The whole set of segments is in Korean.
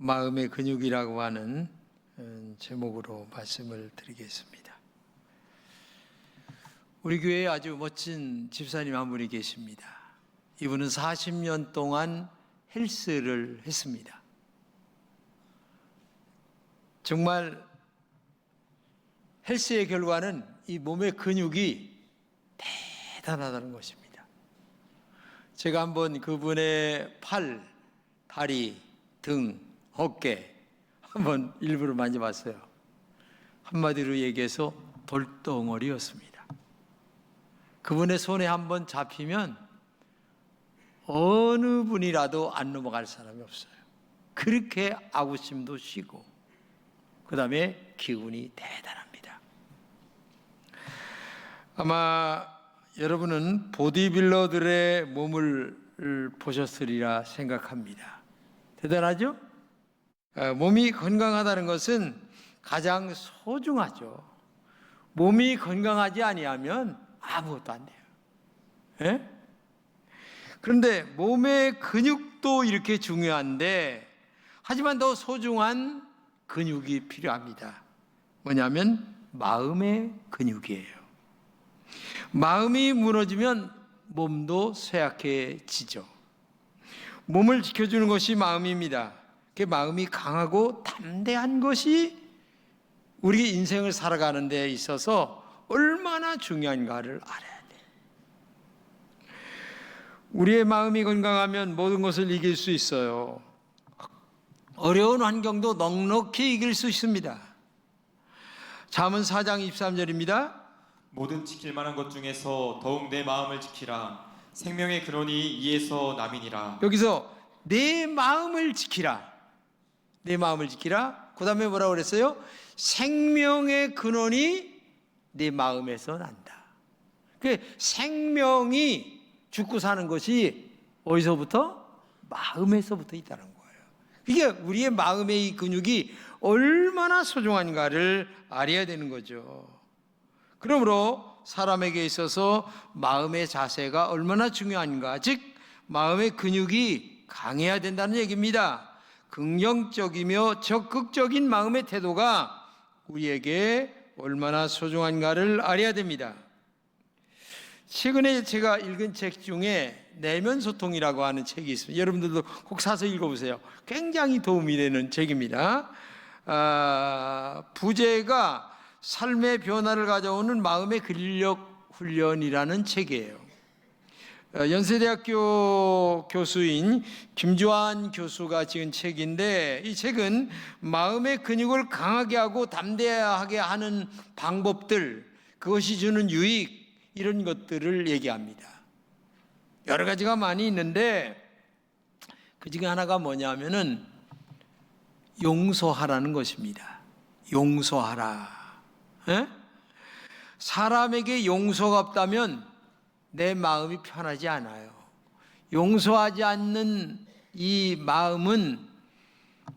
마음의 근육이라고 하는 제목으로 말씀을 드리겠습니다. 우리 교회에 아주 멋진 집사님 한 분이 계십니다. 이분은 40년 동안 헬스를 했습니다. 정말 헬스의 결과는 이 몸의 근육이 대단하다는 것입니다. 제가 한번 그분의 팔, 다리, 등, 어깨 한번 일부러 만져봤어요. 한마디로 얘기해서 돌덩어리였습니다. 그분의 손에 한번 잡히면 어느 분이라도 안 넘어갈 사람이 없어요. 그렇게 아구심도 쉬고 그 다음에 기운이 대단합니다. 아마 여러분은 보디빌더들의 몸을 보셨으리라 생각합니다. 대단하죠? 몸이 건강하다는 것은 가장 소중하죠. 몸이 건강하지 아니하면 아무것도 안 돼요. 예? 그런데 몸의 근육도 이렇게 중요한데 하지만 더 소중한 근육이 필요합니다. 뭐냐면 마음의 근육이에요. 마음이 무너지면 몸도 쇠약해지죠. 몸을 지켜주는 것이 마음입니다. 그 마음이 강하고 담대한 것이 우리 인생을 살아가는 데 있어서 얼마나 중요한가를 알아야 돼요. 우리의 마음이 건강하면 모든 것을 이길 수 있어요. 어려운 환경도 넉넉히 이길 수 있습니다. 잠언 4장 23절입니다. 모든 지킬 만한 것 중에서 더욱 내 마음을 지키라. 생명의 근원이 이에서 남이니라. 여기서 내 마음을 지키라. 내 마음을 지키라. 그 다음에 뭐라고 그랬어요? 생명의 근원이 내 마음에서 난다. 그 생명이 죽고 사는 것이 어디서부터? 마음에서부터 있다는 거예요. 이게 우리의 마음의 이 근육이 얼마나 소중한가를 알아야 되는 거죠. 그러므로 사람에게 있어서 마음의 자세가 얼마나 중요한가, 즉 마음의 근육이 강해야 된다는 얘기입니다. 긍정적이며 적극적인 마음의 태도가 우리에게 얼마나 소중한가를 알아야 됩니다. 최근에 제가 읽은 책 중에 내면소통이라고 하는 책이 있습니다. 여러분들도 꼭 사서 읽어보세요. 굉장히 도움이 되는 책입니다. 부제가 삶의 변화를 가져오는 마음의 근력 훈련이라는 책이에요. 연세대학교 교수인 김주환 교수가 지은 책인데, 이 책은 마음의 근육을 강하게 하고 담대하게 하는 방법들, 그것이 주는 유익, 이런 것들을 얘기합니다. 여러 가지가 많이 있는데 그 중에 하나가 뭐냐면은 용서하라는 것입니다. 용서하라. 에? 사람에게 용서가 없다면 내 마음이 편하지 않아요. 용서하지 않는 이 마음은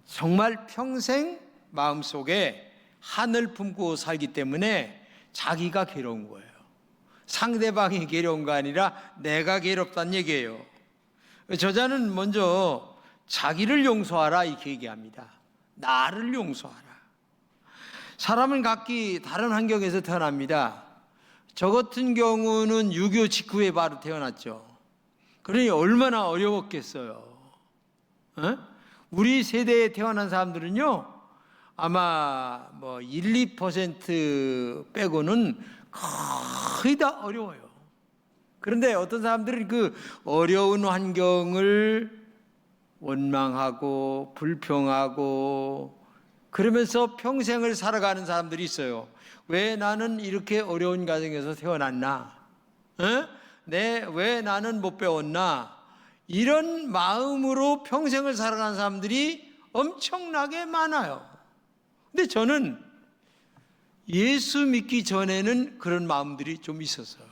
정말 평생 마음속에 한을 품고 살기 때문에 자기가 괴로운 거예요. 상대방이 괴로운 거 아니라 내가 괴롭다는 얘기예요. 저자는 먼저 자기를 용서하라 이렇게 얘기합니다. 나를 용서하라. 사람은 각기 다른 환경에서 태어납니다. 저 같은 경우는 6.25 직후에 바로 태어났죠. 그러니 얼마나 어려웠겠어요. 우리 세대에 태어난 사람들은요, 아마 1, 2% 빼고는 거의 다 어려워요. 그런데 어떤 사람들은 그 어려운 환경을 원망하고 불평하고 그러면서 평생을 살아가는 사람들이 있어요. 왜 나는 이렇게 어려운 가정에서 태어났나? 왜 나는 못 배웠나? 이런 마음으로 평생을 살아가는 사람들이 엄청나게 많아요. 근데 저는 예수 믿기 전에는 그런 마음들이 좀 있었어요.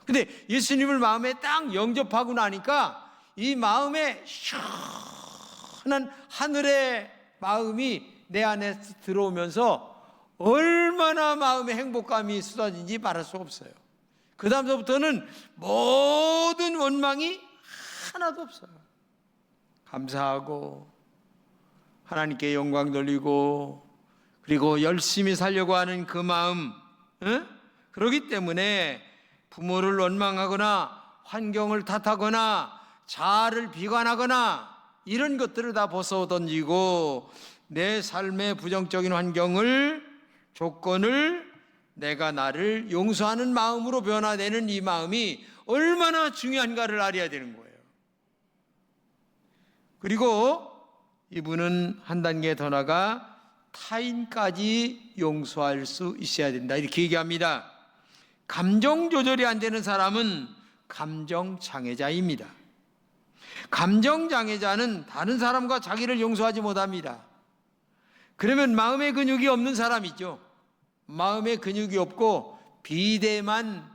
근데 예수님을 마음에 딱 영접하고 나니까 이 마음에 시원한 하늘의 마음이 내 안에 들어오면서 얼마나 마음의 행복감이 쏟아진지 말할 수 없어요. 그 다음서부터는 모든 원망이 하나도 없어요. 감사하고 하나님께 영광 돌리고 그리고 열심히 살려고 하는 그 마음, 그렇기 때문에 부모를 원망하거나 환경을 탓하거나 자아를 비관하거나 이런 것들을 다 벗어던지고 내 삶의 부정적인 환경을, 조건을 내가 나를 용서하는 마음으로 변화되는 이 마음이 얼마나 중요한가를 알아야 되는 거예요. 그리고 이분은 한 단계 더 나가 타인까지 용서할 수 있어야 된다 이렇게 얘기합니다. 감정 조절이 안 되는 사람은 감정 장애자입니다. 감정 장애자는 다른 사람과 자기를 용서하지 못합니다. 그러면 마음의 근육이 없는 사람이죠. 마음의 근육이 없고 비대만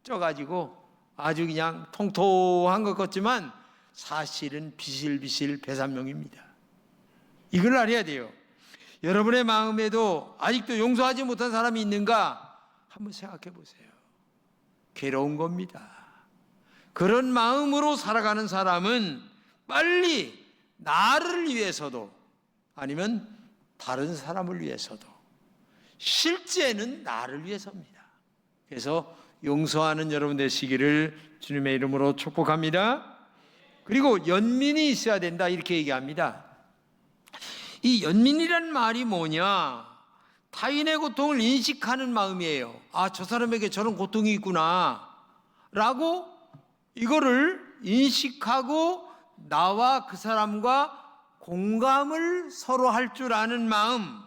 쪄가지고 아주 그냥 통통한 것 같지만 사실은 비실비실 배삼룡입니다. 이걸 알아야 돼요. 여러분의 마음에도 아직도 용서하지 못한 사람이 있는가? 한번 생각해 보세요. 괴로운 겁니다. 그런 마음으로 살아가는 사람은 빨리 나를 위해서도 아니면 다른 사람을 위해서도 실제는 나를 위해서입니다. 그래서 용서하는 여러분 되시기를 주님의 이름으로 축복합니다. 그리고 연민이 있어야 된다 이렇게 얘기합니다. 이 연민이란 말이 뭐냐? 타인의 고통을 인식하는 마음이에요. 아, 저 사람에게 저런 고통이 있구나 라고 이거를 인식하고 나와 그 사람과 공감을 서로 할 줄 아는 마음,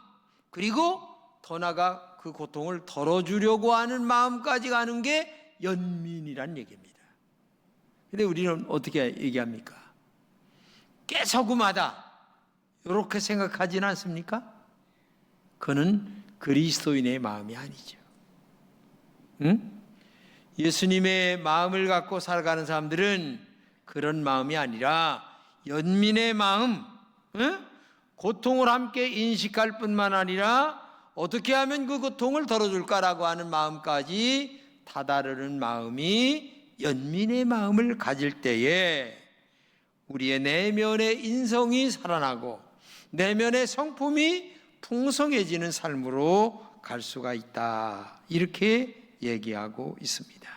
그리고 더 나아가 그 고통을 덜어주려고 하는 마음까지 가는 게 연민이란 얘기입니다. 근데 우리는 어떻게 얘기합니까? 깨서구마다 이렇게 생각하지는 않습니까? 그는 그리스도인의 마음이 아니죠. 예수님의 마음을 갖고 살아가는 사람들은 그런 마음이 아니라 연민의 마음, 고통을 함께 인식할 뿐만 아니라 어떻게 하면 그 고통을 덜어줄까라고 하는 마음까지 다다르는 마음이 연민의 마음을 가질 때에 우리의 내면의 인성이 살아나고 내면의 성품이 풍성해지는 삶으로 갈 수가 있다 이렇게 얘기하고 있습니다.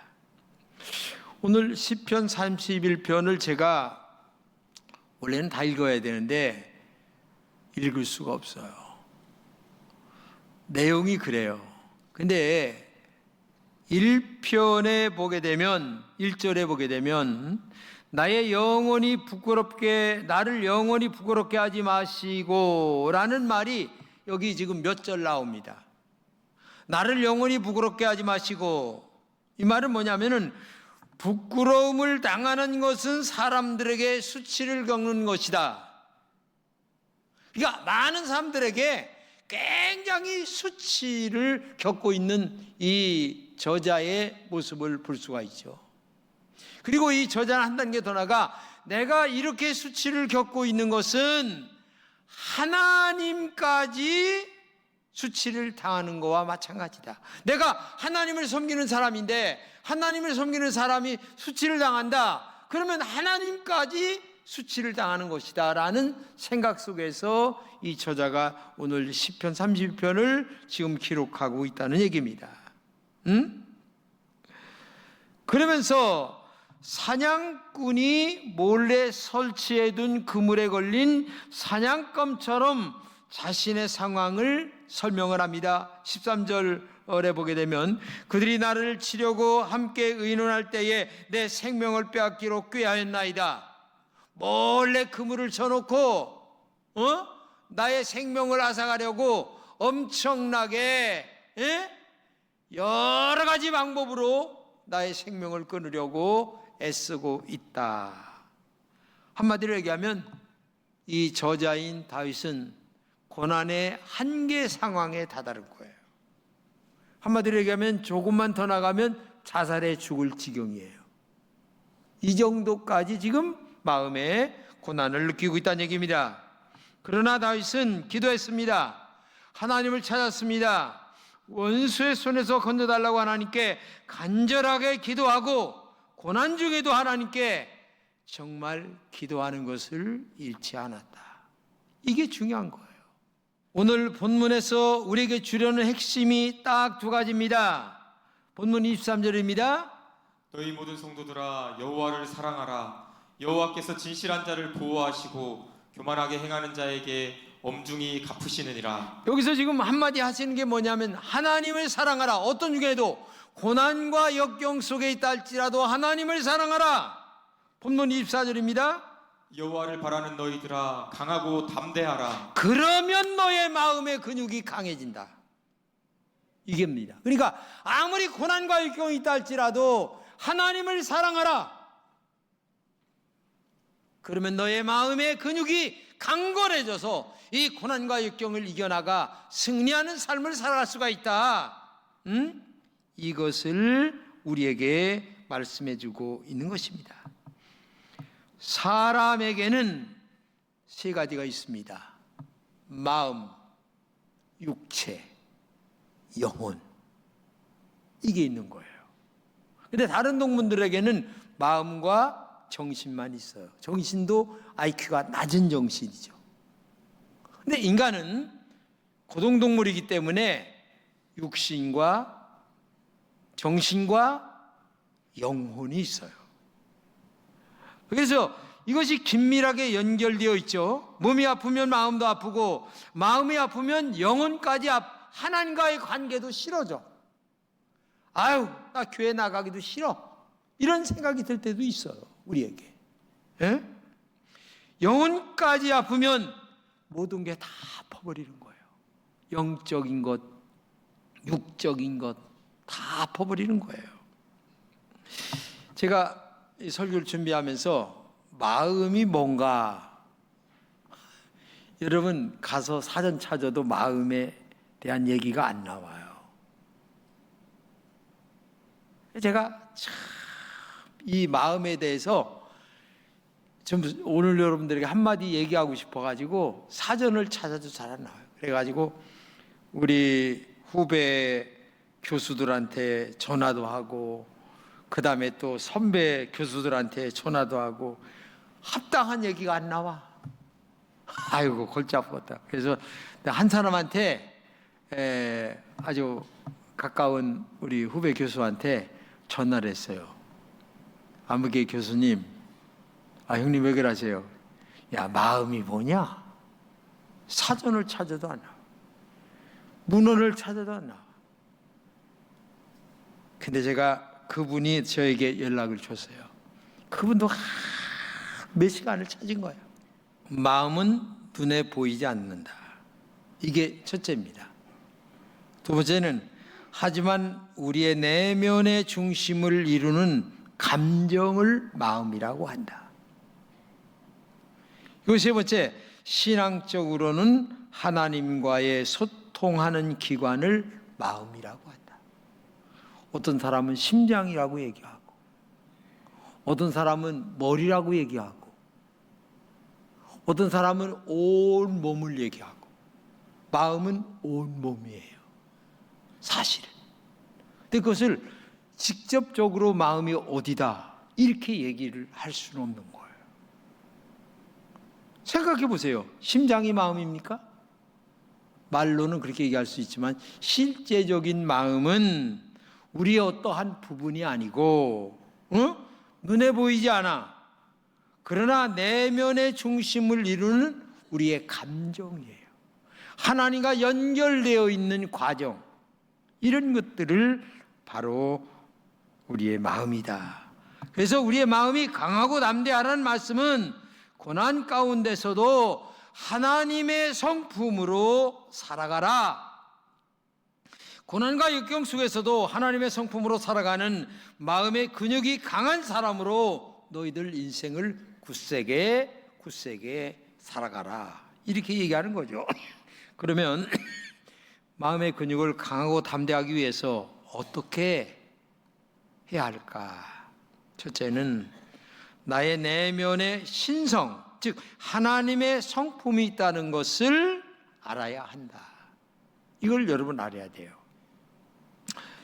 오늘 시편 31편을 제가 원래는 다 읽어야 되는데 읽을 수가 없어요. 내용이 그래요. 근데 1편에 보게 되면 1절에 보게 되면 나를 영원히 부끄럽게 하지 마시고 라는 말이 여기 지금 몇 절 나옵니다. 나를 영원히 부끄럽게 하지 마시고, 이 말은 뭐냐면은 부끄러움을 당하는 것은 사람들에게 수치를 겪는 것이다. 그러니까 많은 사람들에게 굉장히 수치를 겪고 있는 이 저자의 모습을 볼 수가 있죠. 그리고 이 저자는 한 단계 더 나가 내가 이렇게 수치를 겪고 있는 것은 하나님까지 수치를 당하는 것과 마찬가지다. 내가 하나님을 섬기는 사람인데 하나님을 섬기는 사람이 수치를 당한다. 그러면 하나님까지 수치를 당하는 것이다 라는 생각 속에서 이 저자가 오늘 시편 30편을 지금 기록하고 있다는 얘기입니다. 그러면서 사냥꾼이 몰래 설치해둔 그물에 걸린 사냥감처럼 자신의 상황을 설명을 합니다. 13절에 보게 되면 그들이 나를 치려고 함께 의논할 때에 내 생명을 빼앗기로 꾀하였나이다. 몰래 그물을 쳐놓고 나의 생명을 앗아가려고 엄청나게 여러 가지 방법으로 나의 생명을 끊으려고 애쓰고 있다. 한마디로 얘기하면 이 저자인 다윗은 고난의 한계 상황에 다다른 거예요. 한마디로 얘기하면 조금만 더 나가면 자살해 죽을 지경이에요. 이 정도까지 지금 마음에 고난을 느끼고 있다는 얘기입니다. 그러나 다윗은 기도했습니다. 하나님을 찾았습니다. 원수의 손에서 건져달라고 하나님께 간절하게 기도하고 고난 중에도 하나님께 정말 기도하는 것을 잃지 않았다. 이게 중요한 거예요. 오늘 본문에서 우리에게 주려는 핵심이 딱 두 가지입니다. 본문 23절입니다. 너희 모든 성도들아 여호와를 사랑하라. 여호와께서 진실한 자를 보호하시고 교만하게 행하는 자에게 엄중히 갚으시느니라. 여기서 지금 한마디 하시는 게 뭐냐면 하나님을 사랑하라. 어떤 중에도 고난과 역경 속에 있다 할지라도 하나님을 사랑하라. 본문 24절입니다. 여호와를 바라는 너희들아 강하고 담대하라. 그러면 너의 마음의 근육이 강해진다. 이게입니다. 그러니까 아무리 고난과 역경이 있다 할지라도 하나님을 사랑하라. 그러면 너의 마음의 근육이 강건해져서 이 고난과 역경을 이겨나가 승리하는 삶을 살아갈 수가 있다. 이것을 우리에게 말씀해주고 있는 것입니다. 사람에게는 세 가지가 있습니다. 마음, 육체, 영혼. 이게 있는 거예요. 근데 다른 동물들에게는 마음과 정신만 있어요. 정신도 IQ가 낮은 정신이죠. 근데 인간은 고동동물이기 때문에 육신과 정신과 영혼이 있어요. 그래서 이것이 긴밀하게 연결되어 있죠. 몸이 아프면 마음도 아프고 마음이 아프면 영혼까지 하나님과의 관계도 싫어져. 아유, 나 교회 나가기도 싫어. 이런 생각이 들 때도 있어요. 우리에게. 예? 영혼까지 아프면 모든 게 다 아파버리는 거예요. 영적인 것, 육적인 것 다 아파버리는 거예요. 제가 이 설교를 준비하면서 마음이 뭔가, 여러분 가서 사전 찾아도 마음에 대한 얘기가 안 나와요. 제가 참 이 마음에 대해서 좀 오늘 여러분들에게 한마디 얘기하고 싶어가지고 사전을 찾아도 잘 안 나와요. 그래가지고 우리 후배 교수들한테 전화도 하고 그 다음에 또 선배 교수들한테 전화도 하고 합당한 얘기가 안 나와. 아이고 골치 아팠다. 그래서 한 사람한테 아주 가까운 우리 후배 교수한테 전화를 했어요. 아무개 교수님, 형님 왜 그러세요? 야, 마음이 뭐냐? 사전을 찾아도 안 나와. 문헌을 찾아도 안 나와. 근데 제가 그분이 저에게 연락을 줬어요. 그분도 몇 시간을 찾은 거예요. 마음은 눈에 보이지 않는다. 이게 첫째입니다. 두 번째는 하지만 우리의 내면의 중심을 이루는 감정을 마음이라고 한다. 그리고 세 번째, 신앙적으로는 하나님과의 소통하는 기관을 마음이라고 한다. 어떤 사람은 심장이라고 얘기하고 어떤 사람은 머리라고 얘기하고 어떤 사람은 온 몸을 얘기하고 마음은 온 몸이에요. 사실은. 근데 그것을 직접적으로 마음이 어디다 이렇게 얘기를 할 수는 없는 거예요. 생각해 보세요. 심장이 마음입니까? 말로는 그렇게 얘기할 수 있지만 실제적인 마음은 우리의 어떠한 부분이 아니고 눈에 보이지 않아. 그러나 내면의 중심을 이루는 우리의 감정이에요. 하나님과 연결되어 있는 과정, 이런 것들을 바로 우리의 마음이다. 그래서 우리의 마음이 강하고 담대하라는 말씀은 고난 가운데서도 하나님의 성품으로 살아가라. 고난과 역경 속에서도 하나님의 성품으로 살아가는 마음의 근육이 강한 사람으로 너희들 인생을 굳세게 살아가라. 이렇게 얘기하는 거죠. 그러면 마음의 근육을 강하고 담대하기 위해서 어떻게 해야 할까? 첫째는 나의 내면의 신성, 즉 하나님의 성품이 있다는 것을 알아야 한다. 이걸 여러분 알아야 돼요.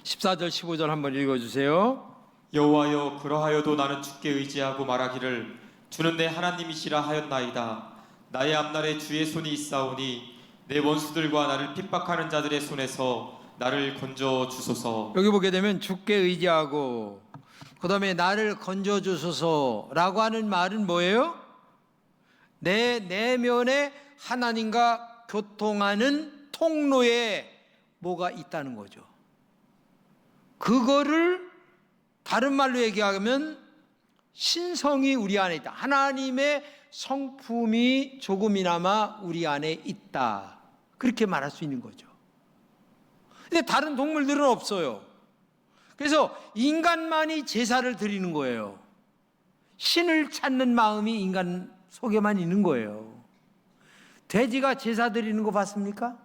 14절 15절 한번 읽어주세요. 여호와여 그러하여도 나는 주께 의지하고 말하기를 주는 내 하나님이시라 하였나이다. 나의 앞날에 주의 손이 있사오니 내 원수들과 나를 핍박하는 자들의 손에서 나를 건져 주소서. 여기 보게 되면 주께 의지하고 그 다음에 나를 건져 주소서라고 하는 말은 뭐예요? 내 내면에 하나님과 교통하는 통로에 뭐가 있다는 거죠. 그거를 다른 말로 얘기하면 신성이 우리 안에 있다. 하나님의 성품이 조금이나마 우리 안에 있다. 그렇게 말할 수 있는 거죠. 근데 다른 동물들은 없어요. 그래서 인간만이 제사를 드리는 거예요. 신을 찾는 마음이 인간 속에만 있는 거예요. 돼지가 제사 드리는 거 봤습니까?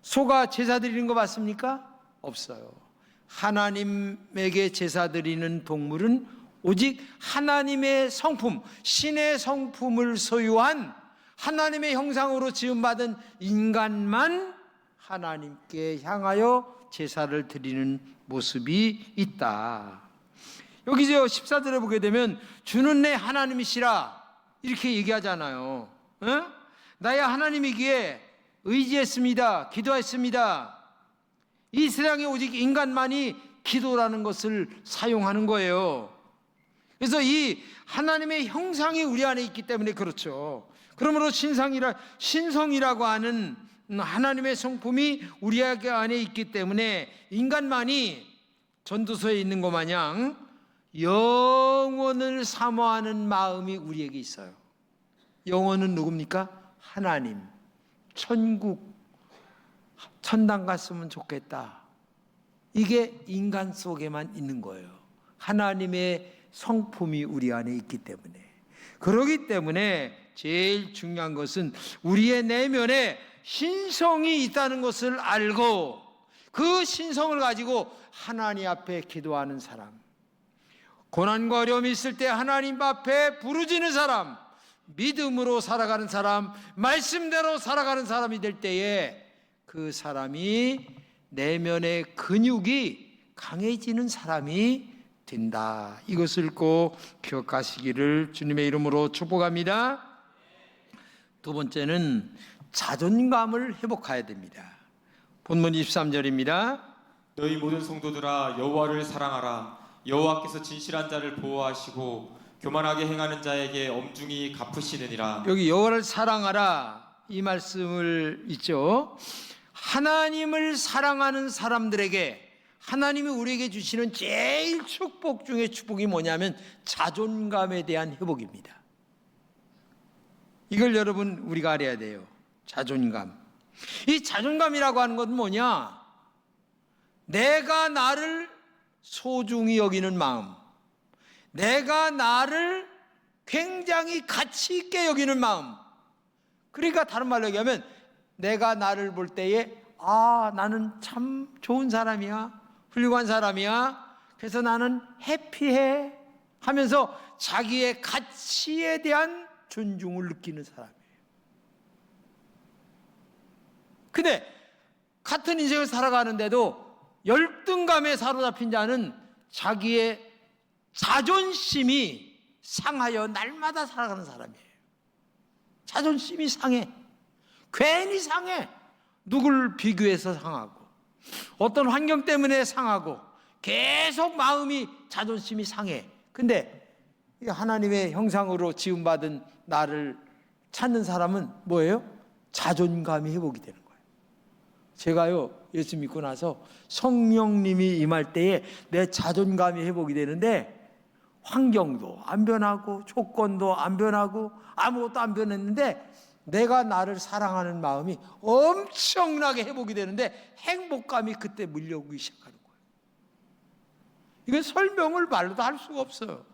소가 제사 드리는 거 봤습니까? 없어요. 하나님에게 제사 드리는 동물은 오직 하나님의 성품, 신의 성품을 소유한 하나님의 형상으로 지음받은 인간만 하나님께 향하여 제사를 드리는 모습이 있다. 여기 14절에 보게 되면 주는 내 하나님이시라 이렇게 얘기하잖아요. 나의 하나님이기에 의지했습니다. 기도했습니다. 이 세상에 오직 인간만이 기도라는 것을 사용하는 거예요. 그래서 이 하나님의 형상이 우리 안에 있기 때문에 그렇죠. 그러므로 신성이라고 하는 하나님의 성품이 우리 안에 있기 때문에 인간만이 전도서에 있는 것 마냥 영원을 사모하는 마음이 우리에게 있어요. 영원은 누굽니까? 하나님, 천국, 천당 갔으면 좋겠다. 이게 인간 속에만 있는 거예요. 하나님의 성품이 우리 안에 있기 때문에. 그렇기 때문에 제일 중요한 것은 우리의 내면에 신성이 있다는 것을 알고 그 신성을 가지고 하나님 앞에 기도하는 사람, 고난과 어려움이 있을 때 하나님 앞에 부르짖는 사람, 믿음으로 살아가는 사람, 말씀대로 살아가는 사람이 될 때에 그 사람이 내면의 근육이 강해지는 사람이 된다. 이것을 꼭 기억하시기를 주님의 이름으로 축복합니다. 두 번째는 자존감을 회복해야 됩니다. 본문 23절입니다. 너희 모든 성도들아 여호와를 사랑하라. 여호와께서 진실한 자를 보호하시고 교만하게 행하는 자에게 엄중히 갚으시느니라. 여기 여호와를 사랑하라 이 말씀을 있죠. 하나님을 사랑하는 사람들에게 하나님이 우리에게 주시는 제일 축복 중에 축복이 뭐냐면 자존감에 대한 회복입니다. 이걸 여러분 우리가 알아야 돼요. 자존감. 이 자존감이라고 하는 건 뭐냐? 내가 나를 소중히 여기는 마음, 내가 나를 굉장히 가치 있게 여기는 마음. 그러니까 다른 말로 얘기하면 내가 나를 볼 때에 나는 참 좋은 사람이야, 훌륭한 사람이야, 그래서 나는 해피해 하면서 자기의 가치에 대한 존중을 느끼는 사람이에요. 근데 같은 인생을 살아가는데도 열등감에 사로잡힌 자는 자기의 자존심이 상하여 날마다 살아가는 사람이에요. 자존심이 상해. 괜히 상해. 누굴 비교해서 상하고 어떤 환경 때문에 상하고 계속 마음이 자존심이 상해. 근데 하나님의 형상으로 지음받은 나를 찾는 사람은 뭐예요? 자존감이 회복이 되는 거예요. 제가요 예수 믿고 나서 성령님이 임할 때에 내 자존감이 회복이 되는데 환경도 안 변하고 조건도 안 변하고 아무것도 안 변했는데 내가 나를 사랑하는 마음이 엄청나게 회복이 되는데 행복감이 그때 밀려오기 시작하는 거예요. 이건 설명을 말로도 할 수가 없어요.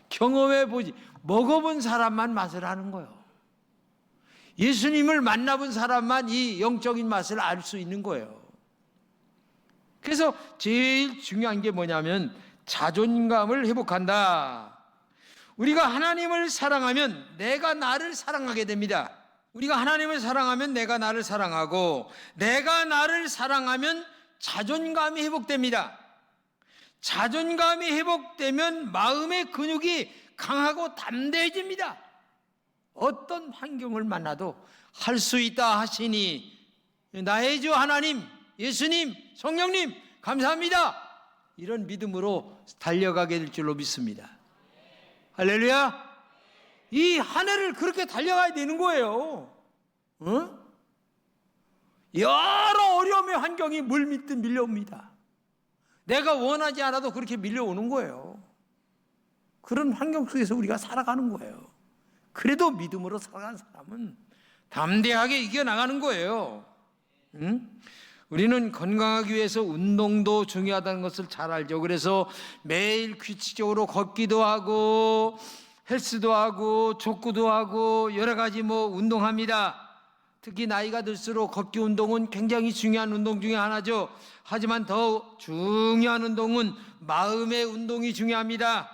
경험해 보지, 먹어본 사람만 맛을 아는 거예요. 예수님을 만나본 사람만 이 영적인 맛을 알 수 있는 거예요. 그래서 제일 중요한 게 뭐냐면 자존감을 회복한다. 우리가 하나님을 사랑하면 내가 나를 사랑하게 됩니다. 우리가 하나님을 사랑하면 내가 나를 사랑하고 내가 나를 사랑하면 자존감이 회복됩니다. 자존감이 회복되면 마음의 근육이 강하고 담대해집니다. 어떤 환경을 만나도 할 수 있다 하시니 나의 주 하나님, 예수님, 성령님 감사합니다. 이런 믿음으로 달려가게 될 줄로 믿습니다. 할렐루야. 이 한 해를 그렇게 달려가야 되는 거예요. 여러 어려움의 환경이 물밀듯 밀려옵니다. 내가 원하지 않아도 그렇게 밀려오는 거예요. 그런 환경 속에서 우리가 살아가는 거예요. 그래도 믿음으로 살아가는 사람은 담대하게 이겨나가는 거예요. 우리는 건강하기 위해서 운동도 중요하다는 것을 잘 알죠. 그래서 매일 규칙적으로 걷기도 하고 헬스도 하고 족구도 하고 여러 가지 운동합니다. 특히 나이가 들수록 걷기 운동은 굉장히 중요한 운동 중에 하나죠. 하지만 더 중요한 운동은 마음의 운동이 중요합니다.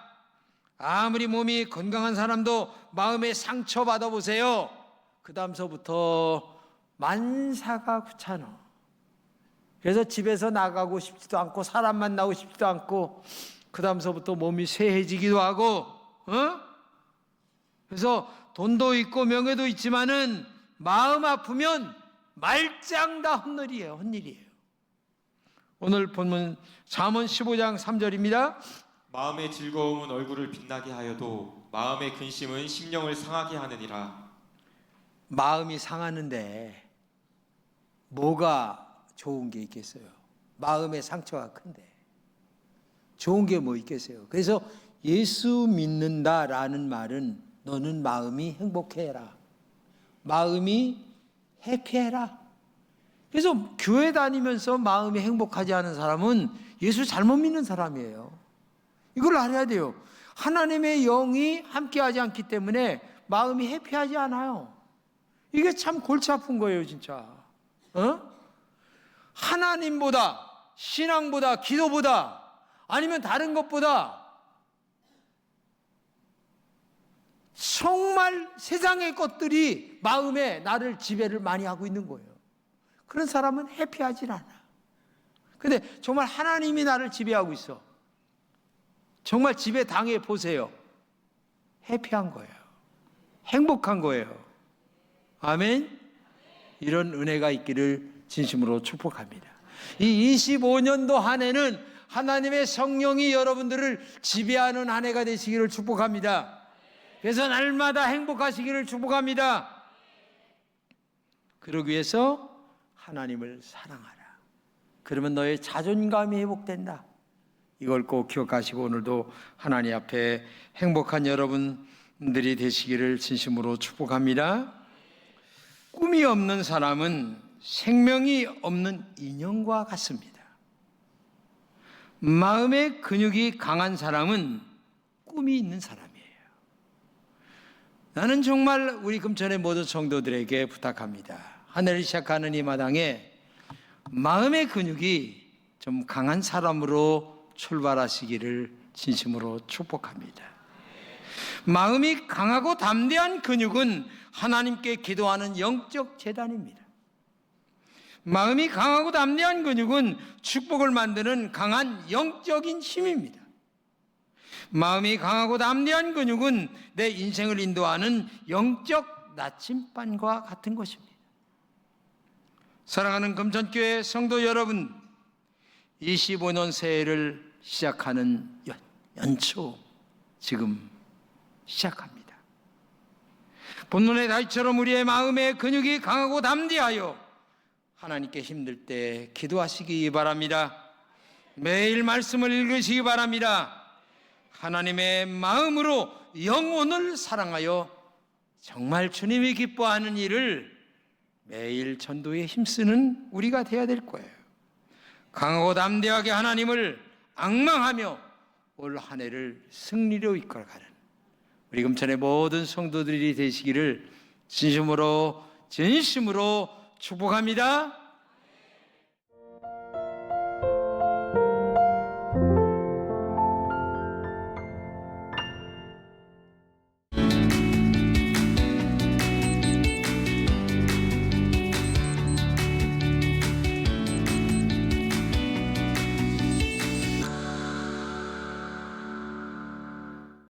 아무리 몸이 건강한 사람도 마음에 상처 받아보세요. 그 다음서부터 만사가 귀찮아. 그래서 집에서 나가고 싶지도 않고 사람 만나고 싶지도 않고 그 다음서부터 몸이 쇠해지기도 하고 그래서 돈도 있고 명예도 있지만은 마음 아프면 말짱 다 헛일이에요. 오늘 본문 잠언 15장 3절입니다. 마음의 즐거움은 얼굴을 빛나게 하여도 마음의 근심은 심령을 상하게 하느니라. 마음이 상하는데 뭐가 좋은 게 있겠어요? 마음의 상처가 큰데 좋은 게 뭐 있겠어요? 그래서 예수 믿는다라는 말은 너는 마음이 행복해라, 마음이 해피해라. 그래서 교회 다니면서 마음이 행복하지 않은 사람은 예수 잘못 믿는 사람이에요. 이걸 알아야 돼요. 하나님의 영이 함께하지 않기 때문에 마음이 해피하지 않아요. 이게 참 골치 아픈 거예요, 진짜. 하나님보다, 신앙보다, 기도보다, 아니면 다른 것보다 정말 세상의 것들이 마음에 나를 지배를 많이 하고 있는 거예요. 그런 사람은 해피하지 않아. 근데 정말 하나님이 나를 지배하고 있어. 정말 지배 당해 보세요. 해피한 거예요. 행복한 거예요. 아멘. 이런 은혜가 있기를 진심으로 축복합니다. 이 25년도 한 해는 하나님의 성령이 여러분들을 지배하는 한 해가 되시기를 축복합니다. 그래서 날마다 행복하시기를 축복합니다. 그러기 위해서 하나님을 사랑하라. 그러면 너의 자존감이 회복된다. 이걸 꼭 기억하시고 오늘도 하나님 앞에 행복한 여러분들이 되시기를 진심으로 축복합니다. 꿈이 없는 사람은 생명이 없는 인형과 같습니다. 마음의 근육이 강한 사람은 꿈이 있는 사람이에요. 나는 정말 우리 금천의 모든 성도들에게 부탁합니다. 한 해를 시작하는 이 마당에 마음의 근육이 좀 강한 사람으로 출발하시기를 진심으로 축복합니다. 마음이 강하고 담대한 근육은 하나님께 기도하는 영적 재단입니다. 마음이 강하고 담대한 근육은 축복을 만드는 강한 영적인 힘입니다. 마음이 강하고 담대한 근육은 내 인생을 인도하는 영적 나침반과 같은 것입니다. 사랑하는 금천교회 성도 여러분, 25년 새해를 시작하는 연초 지금 시작합니다. 본문의 다윗처럼 우리의 마음의 근육이 강하고 담대하여 하나님께 힘들 때 기도하시기 바랍니다. 매일 말씀을 읽으시기 바랍니다. 하나님의 마음으로 영혼을 사랑하여 정말 주님이 기뻐하는 일을 매일 전도에 힘쓰는 우리가 되어야 될 거예요. 강하고 담대하게 하나님을 앙망하며 올 한 해를 승리로 이끌어가는 우리 금천의 모든 성도들이 되시기를 진심으로 축복합니다.